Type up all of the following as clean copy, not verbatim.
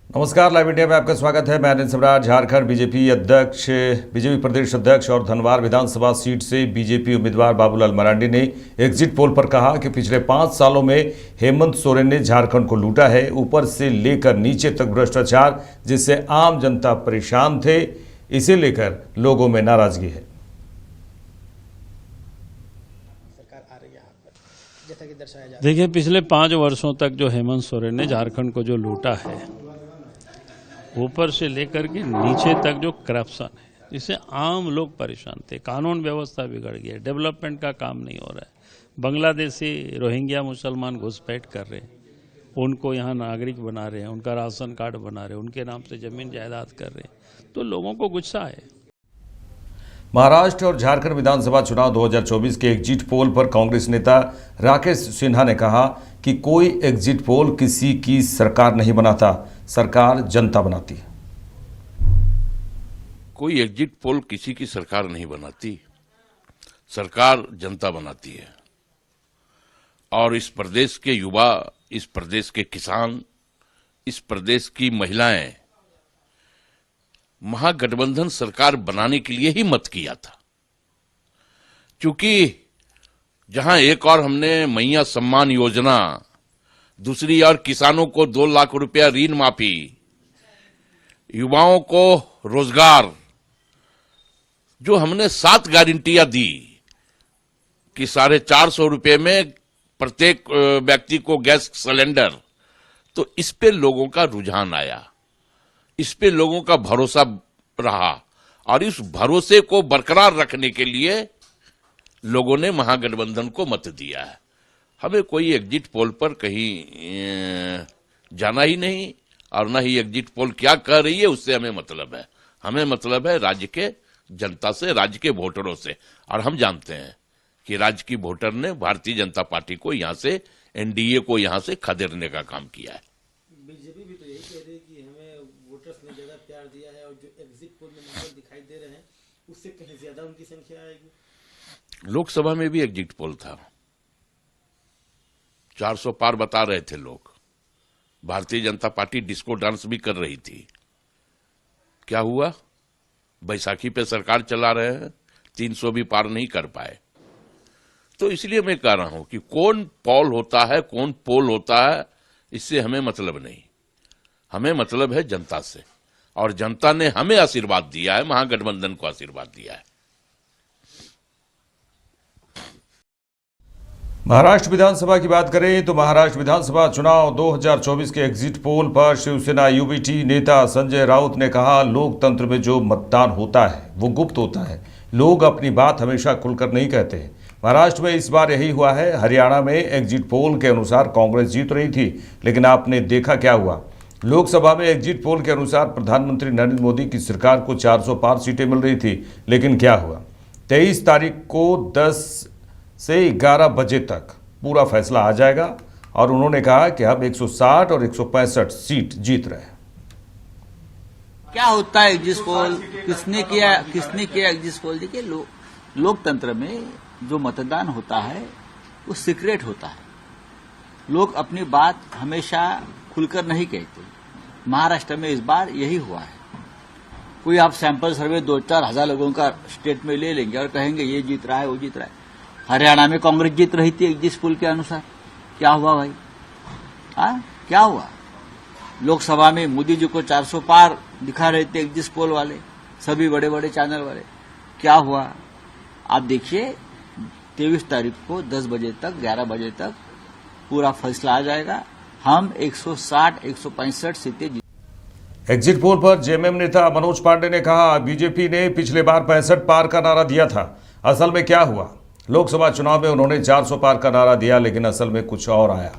नमस्कार, live India में आपका स्वागत है। मैं अनिल सम्राट। झारखंड बीजेपी प्रदेश अध्यक्ष और धनवार विधानसभा सीट से बीजेपी उम्मीदवार बाबूलाल मरांडी ने एग्जिट पोल पर कहा कि पिछले 5 सालों में हेमंत सोरेन ने झारखंड को लूटा है, ऊपर से लेकर नीचे तक भ्रष्टाचार, जिससे आम जनता परेशान थे। इसे लेकर लोगों में नाराजगी है। देखिए, पिछले 5 वर्षों तक जो हेमंत सोरेन ने झारखंड को जो लूटा है, ऊपर से लेकर के नीचे तक जो करप्शन है, जिससे आम लोग परेशान थे। कानून व्यवस्था बिगड़ गई है, डेवलपमेंट का काम नहीं हो रहा है। बांग्लादेशी रोहिंग्या मुसलमान घुसपैठ कर रहे हैं, उनको यहाँ नागरिक बना रहे हैं, उनका राशन कार्ड बना रहे हैं, उनके नाम से जमीन जायदाद कर रहे हैं, तो लोगों को गुस्सा है। महाराष्ट्र और झारखंड विधानसभा चुनाव 2024 के एग्जिट पोल पर कांग्रेस नेता राकेश सिन्हा ने कहा कि कोई एग्जिट पोल किसी की सरकार नहीं बनाता, सरकार जनता बनाती है। कोई एग्जिट पोल किसी की सरकार नहीं बनाती, सरकार जनता बनाती है। और इस प्रदेश के युवा, इस प्रदेश के किसान, इस प्रदेश की महिलाएं महागठबंधन सरकार बनाने के लिए ही मत किया था। क्योंकि जहां एक और हमने मैया सम्मान योजना, दूसरी ओर किसानों को 2 लाख रुपया ऋण माफी, युवाओं को रोजगार, जो हमने 7 गारंटियां दी कि 450 रुपये में प्रत्येक व्यक्ति को गैस सिलेंडर, तो इस पे लोगों का रुझान आया, इस पे लोगों का भरोसा रहा, और इस भरोसे को बरकरार रखने के लिए लोगों ने महागठबंधन को मत दिया है। हमें कोई एग्जिट पोल पर कहीं जाना ही नहीं, और न ही एग्जिट पोल क्या कह रही है उससे हमें मतलब है। हमें मतलब है राज्य के जनता से, राज्य के वोटरों से। और हम जानते हैं कि राज्य की वोटर ने भारतीय जनता पार्टी को यहां से, एनडीए को यहां से खदेड़ने का काम किया है। बीजेपी भी तो यही कह रही है कि हमें वोटर्स ने ज्यादा प्यार दिया है, और जो एग्जिट पोल में नंबर दिखाई दे रहे हैं उससे कहीं ज्यादा उनकी संख्या आएगी। लोकसभा में भी एग्जिट पोल था, 400 पार बता रहे थे लोग। Bharatiya Janata party disco dance भी कर रही थी। क्या हुआ? बैसाखी पे सरकार चला रहे हैं, 300 भी पार नहीं कर पाए। तो इसलिए मैं कह रहा हूं कि कौन पोल होता है, कौन पोल होता है, इससे हमें मतलब नहीं। हमें मतलब है जनता से, और जनता ने हमें आशीर्वाद दिया है, महागठबंधन को आशीर्वाद दिया है। महाराष्ट्र विधानसभा की बात करें तो महाराष्ट्र विधानसभा चुनाव 2024 के एग्जिट पोल पर शिवसेना यूबीटी नेता संजय राउत ने कहा, लोकतंत्र में जो मतदान होता है वो गुप्त होता है, लोग अपनी बात हमेशा खुलकर नहीं कहते हैं। महाराष्ट्र में इस बार यही हुआ है। हरियाणा में एग्जिट पोल के अनुसार कांग्रेस जीत रही थी, लेकिन आपने देखा क्या हुआ। लोकसभा में एग्जिट पोल के अनुसार प्रधानमंत्री नरेंद्र मोदी की सरकार को 400 पार सीटें मिल रही थी, लेकिन क्या हुआ। 23 तारीख को 10 से 11 बजे तक पूरा फैसला आ जाएगा, और उन्होंने कहा कि हम 160 और 165 सीट जीत रहे हैं। क्या होता है एग्जिट पोल, किसने किया एग्जिट पोल? देखिए, लोकतंत्र में जो मतदान होता है वो सीक्रेट होता है। लोग अपनी बात हमेशा खुलकर नहीं कहते। महाराष्ट्र में इस बार यही हुआ है। कोई आप सैंपल सर्वे 2-4 हजार लोगों का स्टेट में ले लेंगे और कहेंगे ये जीत रहा है, वो जीत रहा है। हरियाणा में कांग्रेस जीत रही थी एग्जिट पोल के अनुसार। क्या हुआ भाई? क्या हुआ? लोकसभा में मोदी जी को 400 पार दिखा रहे थे एग्जिट पोल वाले, सभी बड़े बड़े चैनल वाले। क्या हुआ? आप देखिए, 23 तारीख को 10 बजे तक, 11 बजे तक पूरा फैसला आ जाएगा। हम 160, 165 सीटें जीत। एग्जिट पोल पर जेएमएम नेता मनोज पांडे ने कहा, बीजेपी ने पिछले बार 65 पार का नारा दिया था। असल में क्या हुआ, लोकसभा चुनाव में उन्होंने 400 पार का नारा दिया, लेकिन असल में कुछ और आया।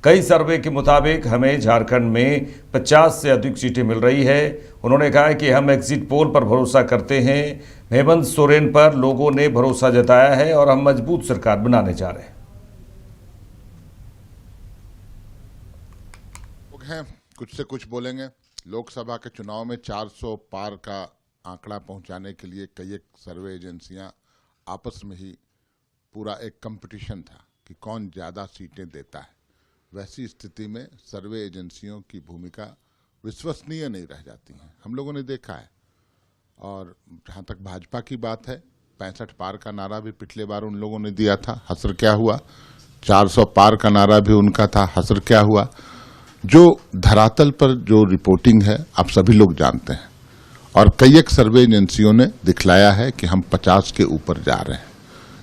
कई सर्वे के मुताबिक हमें झारखंड में 50 से अधिक सीटें मिल रही है। उन्होंने कहा कि हम एग्जिट पोल पर भरोसा करते हैं। हेमंत सोरेन पर लोगों ने भरोसा जताया है, और हम मजबूत सरकार बनाने जा रहे हैं। लोग हैं, कुछ से कुछ बोलेंगे। लोकसभा के चुनाव में 400 पार का आंकड़ा पहुंचाने के लिए कई एक सर्वे एजेंसियां आपस में ही पूरा एक कंपटीशन था कि कौन ज़्यादा सीटें देता है। वैसी स्थिति में सर्वे एजेंसियों की भूमिका विश्वसनीय नहीं रह जाती हैं, हम लोगों ने देखा है। और जहां तक भाजपा की बात है, 65 पार का नारा भी पिछले बार उन लोगों ने दिया था, हसर क्या हुआ। 400 पार का नारा भी उनका था, हसर क्या हुआ। जो धरातल पर जो रिपोर्टिंग है आप सभी लोग जानते हैं, और कई एक सर्वे एजेंसियों ने दिखलाया है कि हम 50 के ऊपर जा रहे हैं।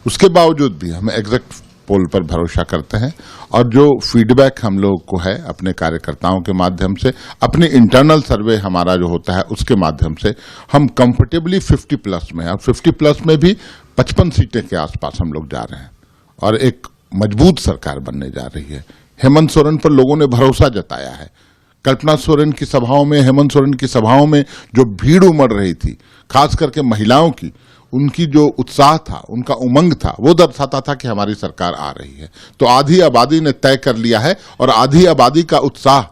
उसके बावजूद भी हम एग्जैक्ट पोल पर भरोसा करते हैं, और जो फीडबैक हम लोग को है अपने कार्यकर्ताओं के माध्यम से, अपनी इंटरनल सर्वे हमारा जो होता है उसके माध्यम से, हम कंफर्टेबली 50 प्लस में, और 50 प्लस में भी 55 सीटें के आसपास हम लोग जा रहे हैं, और एक मजबूत सरकार बनने जा रही है। हेमंत सोरेन पर लोगों ने भरोसा जताया है। कल्पना सोरेन की सभाओं में, हेमंत सोरेन की सभाओं में जो भीड़ उमड़ रही थी, खास करके महिलाओं की, उनकी जो उत्साह था, उनका उमंग था, वो दर्शाता था कि हमारी सरकार आ रही है। तो आधी आबादी ने तय कर लिया है, और आधी आबादी का उत्साह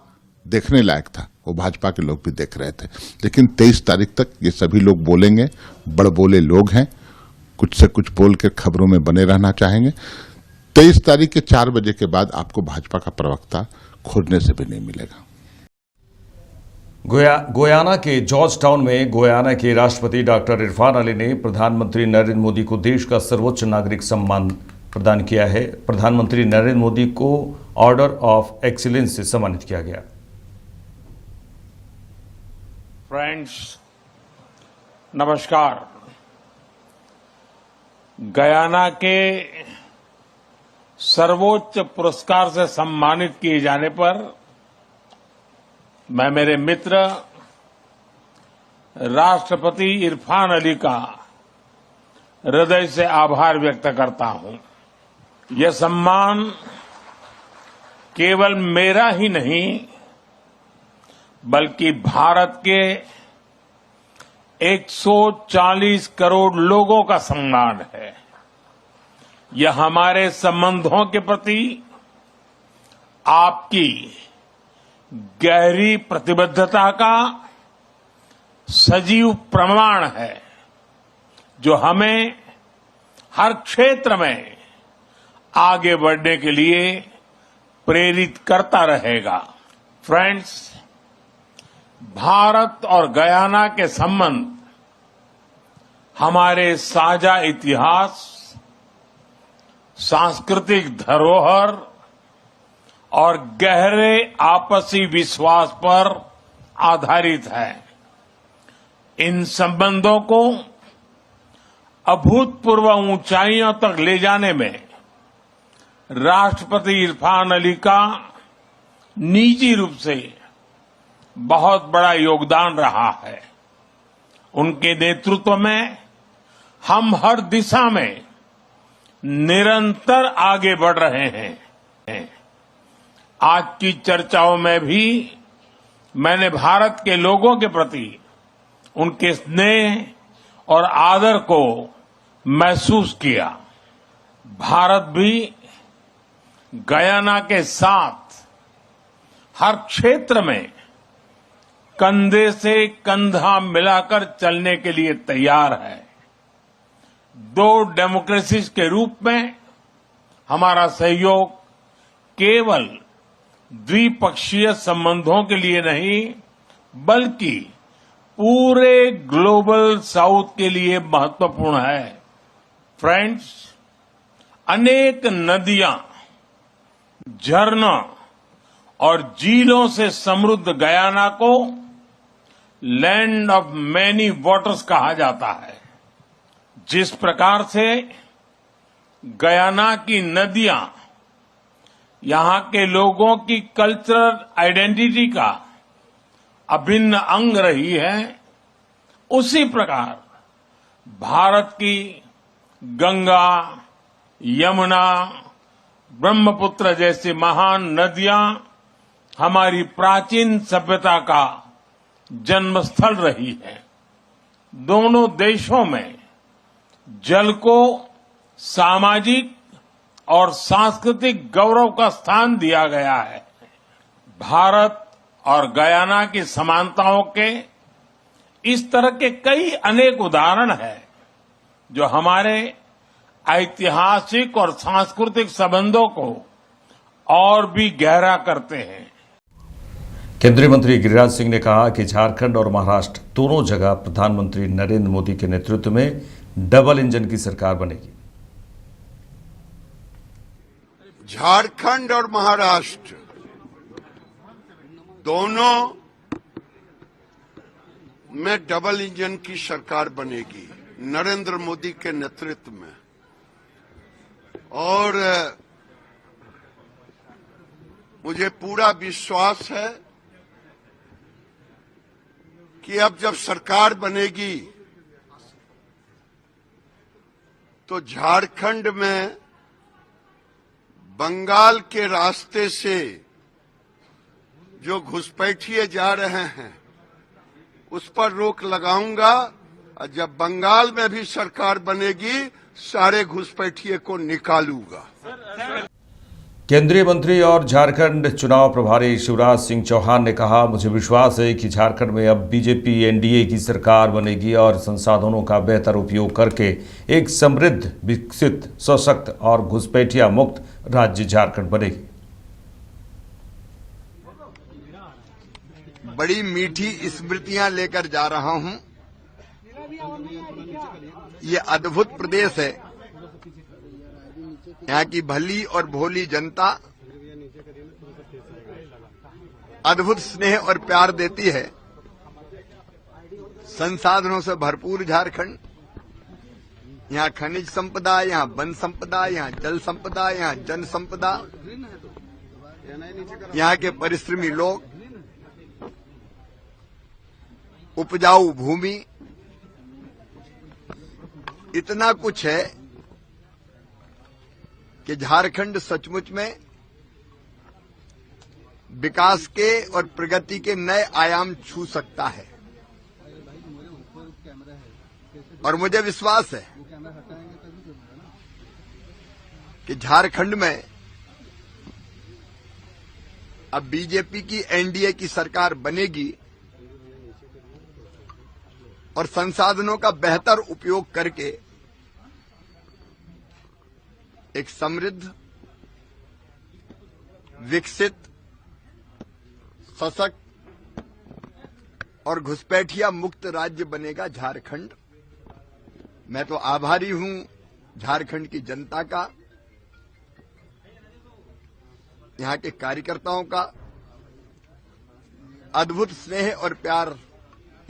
देखने लायक था, वो भाजपा के लोग भी देख रहे थे। लेकिन 23 तारीख तक ये सभी लोग बोलेंगे, बड़बोले लोग हैं, कुछ से कुछ बोल के खबरों में बने रहना चाहेंगे। 23 तारीख के 4 बजे के बाद आपको भाजपा का प्रवक्ता खोजने से भी नहीं मिलेगा। गोयाना के जॉर्ज टाउन में गोयाना के राष्ट्रपति डॉक्टर इरफान अली ने प्रधानमंत्री नरेंद्र मोदी को देश का सर्वोच्च नागरिक सम्मान प्रदान किया है। प्रधानमंत्री नरेंद्र मोदी को ऑर्डर ऑफ एक्सीलेंस से सम्मानित किया गया। फ्रेंड्स, नमस्कार। गयाना के सर्वोच्च पुरस्कार से सम्मानित किए जाने पर मैं मेरे मित्र राष्ट्रपति इरफान अली का हृदय से आभार व्यक्त करता हूं। यह सम्मान केवल मेरा ही नहीं, बल्कि भारत के 140 करोड़ लोगों का सम्मान है। यह हमारे संबंधों के प्रति आपकी गहरी प्रतिबद्धता का सजीव प्रमाण है, जो हमें हर क्षेत्र में आगे बढ़ने के लिए प्रेरित करता रहेगा। फ्रेंड्स, भारत और गयाना के संबंध हमारे साझा इतिहास, सांस्कृतिक धरोहर और गहरे आपसी विश्वास पर आधारित है। इन संबंधों को अभूतपूर्व ऊंचाइयों तक ले जाने में राष्ट्रपति इरफान अली का निजी रूप से बहुत बड़ा योगदान रहा है। उनके नेतृत्व में हम हर दिशा में निरंतर आगे बढ़ रहे हैं। आज की चर्चाओं में भी मैंने भारत के लोगों के प्रति उनके स्नेह और आदर को महसूस किया। भारत भी गयाना के साथ हर क्षेत्र में कंधे से कंधा मिलाकर चलने के लिए तैयार है। दो डेमोक्रेसीज के रूप में हमारा सहयोग केवल द्विपक्षीय संबंधों के लिए नहीं, बल्कि पूरे ग्लोबल साउथ के लिए महत्वपूर्ण है। फ्रेंड्स, अनेक नदियां, झरनों और झीलों से समृद्ध गयाना को लैंड ऑफ मैनी वाटर्स कहा जाता है। जिस प्रकार से गयाना की नदियां यहां के लोगों की कल्चरल आइडेंटिटी का अभिन्न अंग रही है, उसी प्रकार भारत की गंगा, यमुना, ब्रह्मपुत्र जैसी महान नदियां हमारी प्राचीन सभ्यता का जन्मस्थल रही है। दोनों देशों में जल को सामाजिक और सांस्कृतिक गौरव का स्थान दिया गया है। भारत और गयाना की समानताओं के इस तरह के कई अनेक उदाहरण हैं, जो हमारे ऐतिहासिक और सांस्कृतिक संबंधों को और भी गहरा करते हैं। केंद्रीय मंत्री गिरिराज सिंह ने कहा कि झारखंड और महाराष्ट्र दोनों जगह प्रधानमंत्री नरेंद्र मोदी के नेतृत्व में डबल इंजन की सरकार बनेगी। झारखंड और महाराष्ट्र दोनों में डबल इंजन की सरकार बनेगी नरेंद्र मोदी के नेतृत्व में। और मुझे पूरा विश्वास है कि अब जब सरकार बनेगी तो झारखंड में बंगाल के रास्ते से जो घुसपैठिए जा रहे हैं उस पर रोक लगाऊंगा, और जब बंगाल में भी सरकार बनेगी सारे घुसपैठिए को निकालूंगा। केंद्रीय मंत्री और झारखंड चुनाव प्रभारी शिवराज सिंह चौहान ने कहा, मुझे विश्वास है कि झारखंड में अब बीजेपी एनडीए की सरकार बनेगी और संसाधनों का बेहतर उपयोग करके एक समृद्ध, विकसित, सशक्त और घुसपैठिया मुक्त राज्य झारखंड बनेगी। बड़ी मीठी स्मृतियां लेकर जा रहा हूं। ये अद्भुत प्रदेश है। यहाँ की भली और भोली जनता अद्भुत स्नेह और प्यार देती है। संसाधनों से भरपूर झारखंड, यहाँ खनिज संपदा, यहाँ वन संपदा, यहाँ जल संपदा, यहाँ जन संपदा, यहाँ के परिश्रमी लोग, उपजाऊ भूमि, इतना कुछ है कि झारखंड सचमुच में विकास के और प्रगति के नए आयाम छू सकता है। और मुझे विश्वास है कि झारखंड में अब बीजेपी की एनडीए की सरकार बनेगी और संसाधनों का बेहतर उपयोग करके एक समृद्ध, विकसित, सशक्त और घुसपैठिया मुक्त राज्य बनेगा झारखंड। मैं तो आभारी हूं झारखंड की जनता का, यहां के कार्यकर्ताओं का। अद्भुत स्नेह और प्यार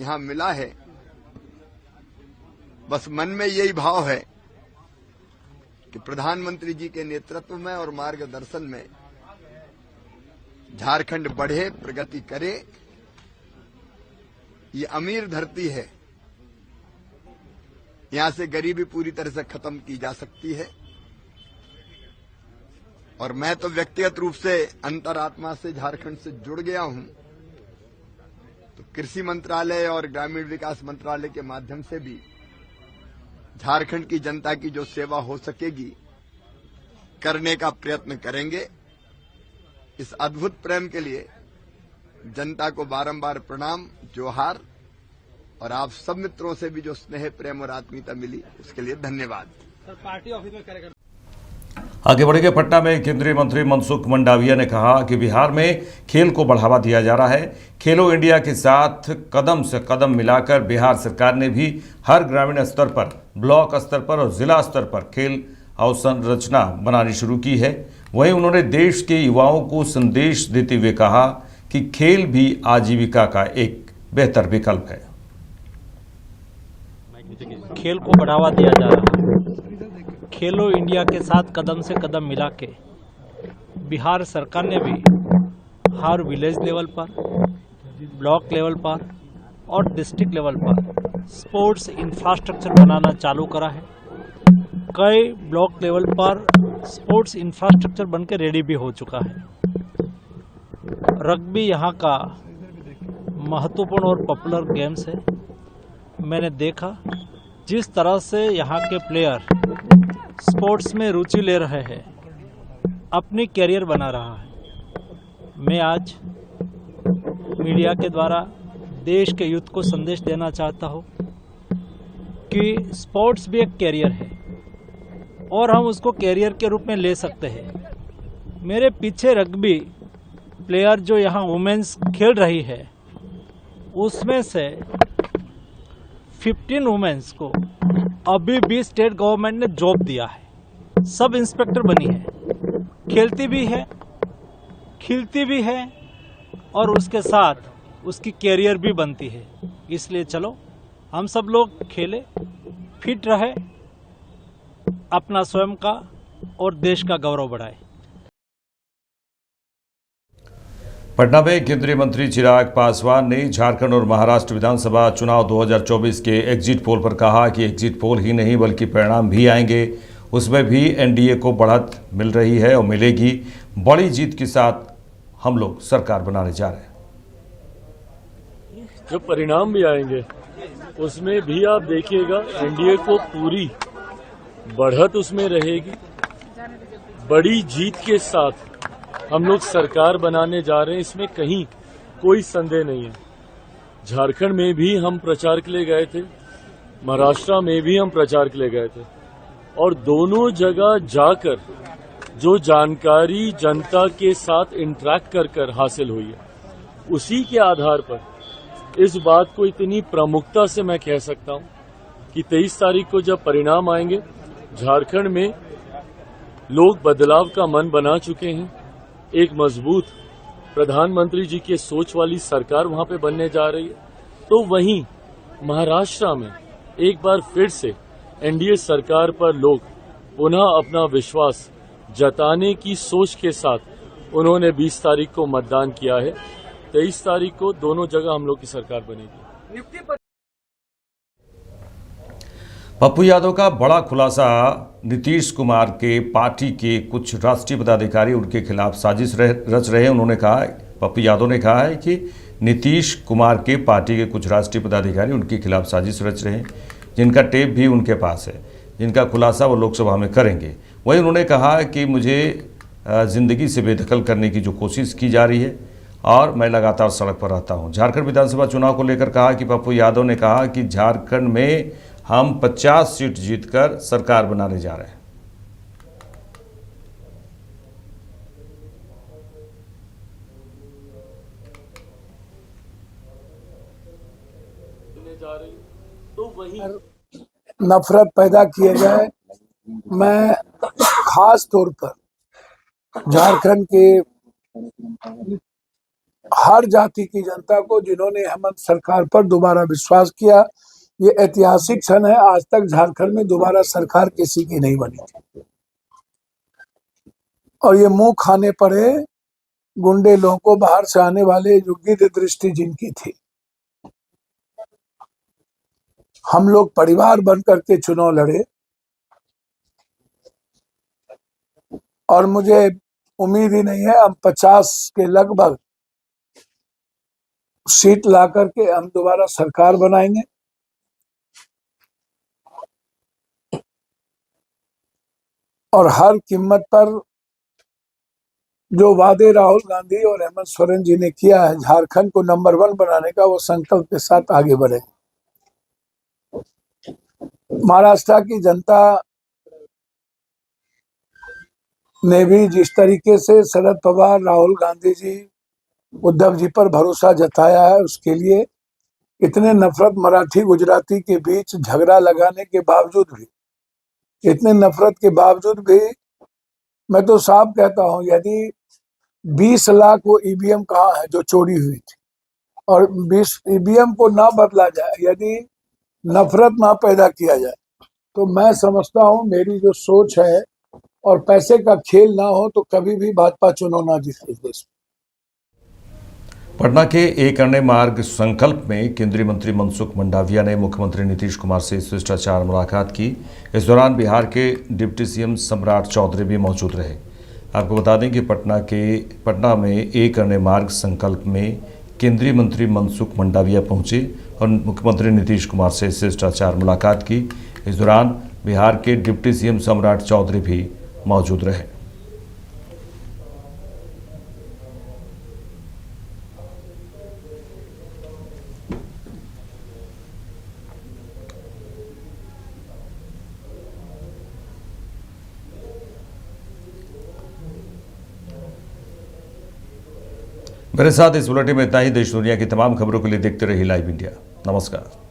यहां मिला है। बस मन में यही भाव है कि प्रधानमंत्री जी के नेतृत्व में और मार्गदर्शन में झारखंड बढ़े, प्रगति करे। ये अमीर धरती है, यहां से गरीबी पूरी तरह से खत्म की जा सकती है। और मैं तो व्यक्तिगत रूप से अंतरात्मा से झारखंड से जुड़ गया हूं, तो कृषि मंत्रालय और ग्रामीण विकास मंत्रालय के माध्यम से भी झारखंड की जनता की जो सेवा हो सकेगी करने का प्रयत्न करेंगे। इस अद्भुत प्रेम के लिए जनता को बारंबार प्रणाम, जोहार, और आप सब मित्रों से भी जो स्नेह, प्रेम और आत्मीयता मिली उसके लिए धन्यवाद। सर, पार्टी ऑफिस में कार्यकर्ता आगे बढ़ेंगे। पटना में केंद्रीय मंत्री मनसुख मंडाविया ने कहा कि बिहार में खेल को बढ़ावा दिया जा रहा है। खेलो इंडिया के साथ कदम से कदम मिलाकर बिहार सरकार ने भी हर ग्रामीण स्तर पर, ब्लॉक स्तर पर और जिला स्तर पर खेल अवसंरचना बनानी शुरू की है। वहीं उन्होंने देश के युवाओं को संदेश देते हुए कहा कि खेल भी आजीविका का एक बेहतर विकल्प है। खेल को बढ़ावा दिया जा रहा है। खेलो इंडिया के साथ कदम से कदम मिला के बिहार सरकार ने भी हर विलेज लेवल पर, ब्लॉक लेवल पर और डिस्ट्रिक्ट लेवल पर स्पोर्ट्स इंफ्रास्ट्रक्चर बनाना चालू करा है। कई ब्लॉक लेवल पर स्पोर्ट्स इंफ्रास्ट्रक्चर बनकर रेडी भी हो चुका है। रग्बी यहाँ का महत्वपूर्ण और पॉपुलर गेम्स है। मैंने देखा जिस तरह से यहाँ के प्लेयर स्पोर्ट्स में रुचि ले रहे हैं, अपनी कैरियर बना रहा है। मैं आज मीडिया के द्वारा देश के यूथ को संदेश देना चाहता हूँ कि स्पोर्ट्स भी एक कैरियर है और हम उसको कैरियर के रूप में ले सकते हैं। मेरे पीछे रग्बी प्लेयर जो यहाँ वुमेन्स खेल रही है उसमें से 15 वुमेन्स को अभी भी स्टेट गवर्नमेंट ने जॉब दिया है, सब इंस्पेक्टर बनी है, खेलती भी है, खिलती भी है और उसके साथ उसकी कैरियर भी बनती है। इसलिए चलो हम सब लोग खेले, फिट रहे, अपना स्वयं का और देश का गौरव बढ़ाए। पटना में केंद्रीय मंत्री चिराग पासवान ने झारखंड और महाराष्ट्र विधानसभा चुनाव 2024 के एग्जिट पोल पर कहा कि एग्जिट पोल ही नहीं बल्कि परिणाम भी आएंगे, उसमें भी एनडीए को बढ़त मिल रही है और मिलेगी। बड़ी जीत के साथ हम लोग सरकार बनाने जा रहे हैं। जो परिणाम भी आएंगे उसमें भी आप देखिएगा एनडीए को पूरी बढ़त उसमें रहेगी। बड़ी जीत के साथ हम लोग सरकार बनाने जा रहे हैं, इसमें कहीं कोई संदेह नहीं है। झारखंड में भी हम प्रचार के लिए गए थे, महाराष्ट्र में भी हम प्रचार के लिए गए थे और दोनों जगह जाकर जो जानकारी जनता के साथ इंटरेक्ट कर हासिल हुई है, उसी के आधार पर इस बात को इतनी प्रमुखता से मैं कह सकता हूं कि 23 तारीख को जब परिणाम आएंगे, झारखंड में लोग बदलाव का मन बना चुके हैं। एक मजबूत प्रधानमंत्री जी के सोच वाली सरकार वहां पे बनने जा रही है। तो वहीं महाराष्ट्र में एक बार फिर से एनडीए सरकार पर लोग पुनः अपना विश्वास जताने की सोच के साथ उन्होंने 20 तारीख को मतदान किया है। 23 तारीख को दोनों जगह हम लोग की सरकार बनेगी। पप्पू यादव का बड़ा खुलासा, नीतीश कुमार के पार्टी के कुछ राष्ट्रीय पदाधिकारी उनके खिलाफ साजिश रच रहे हैं। उन्होंने कहा, पप्पू यादव ने कहा है कि नीतीश कुमार के पार्टी के कुछ राष्ट्रीय पदाधिकारी उनके खिलाफ साजिश रच रहे हैं, जिनका टेप भी उनके पास है, जिनका खुलासा वो लोकसभा में करेंगे। वहीं उन्होंने कहा कि मुझे ज़िंदगी से बेदखल करने की जो कोशिश की जा रही है और मैं लगातार सड़क पर रहता हूं। झारखंड विधानसभा चुनाव को लेकर कहा कि पप्पू यादव ने कहा कि झारखंड में हम 50 सीट जीतकर सरकार बनाने जा रहे हैं। तो वही नफरत पैदा किए गए। मैं खास तौर पर झारखंड के हर जाति की जनता को, जिन्होंने हेमंत सरकार पर दोबारा विश्वास किया, ये ऐतिहासिक क्षण है। आज तक झारखंड में दोबारा सरकार किसी की नहीं बनी थी और ये मुंह खाने पड़े गुंडे लोगों को, बाहर से आने वाले, जो गिद्ध दृष्टि जिनकी थी। हम लोग परिवार बनकर के चुनाव लड़े और मुझे उम्मीद ही नहीं है, हम 50 के लगभग सीट ला करके हम दोबारा सरकार बनाएंगे। और हर कीमत पर जो वादे राहुल गांधी और हेमंत सोरेन जी ने किया है झारखंड को नंबर 1 बनाने का, वो संकल्प के साथ आगे बढ़े। महाराष्ट्र की जनता ने भी जिस तरीके से शरद पवार, राहुल गांधी जी, उद्धव जी पर भरोसा जताया है, उसके लिए इतने नफरत मराठी गुजराती के बीच झगड़ा लगाने के बावजूद भी, इतने नफरत के बावजूद भी, मैं तो साफ कहता हूं, यदि 20 लाख वो ईवीएम कहाँ है जो चोरी हुई थी और 20 ईवीएम को ना बदला जाए, यदि नफरत ना पैदा किया जाए, तो मैं समझता हूं मेरी जो सोच है और पैसे का खेल ना हो तो कभी भी भाजपा चुनाव ना जीते इस देश में। पटना के एक अन्य मार्ग संकल्प में केंद्रीय मंत्री मनसुख मंडाविया ने मुख्यमंत्री नीतीश कुमार से शिष्टाचार मुलाकात की। इस दौरान बिहार के डिप्टी सीएम सम्राट चौधरी भी मौजूद रहे। आपको बता दें कि पटना में एक अन्य मार्ग संकल्प में केंद्रीय मंत्री मनसुख मंडाविया पहुंचे और मुख्यमंत्री नीतीश कुमार से शिष्टाचार मुलाकात की। इस दौरान बिहार के डिप्टी सीएम सम्राट चौधरी भी मौजूद रहे। मेरे साथ इस बुलेटिन में इतना ही। देश दुनिया की तमाम खबरों के लिए देखते रहिए लाइव इंडिया। नमस्कार।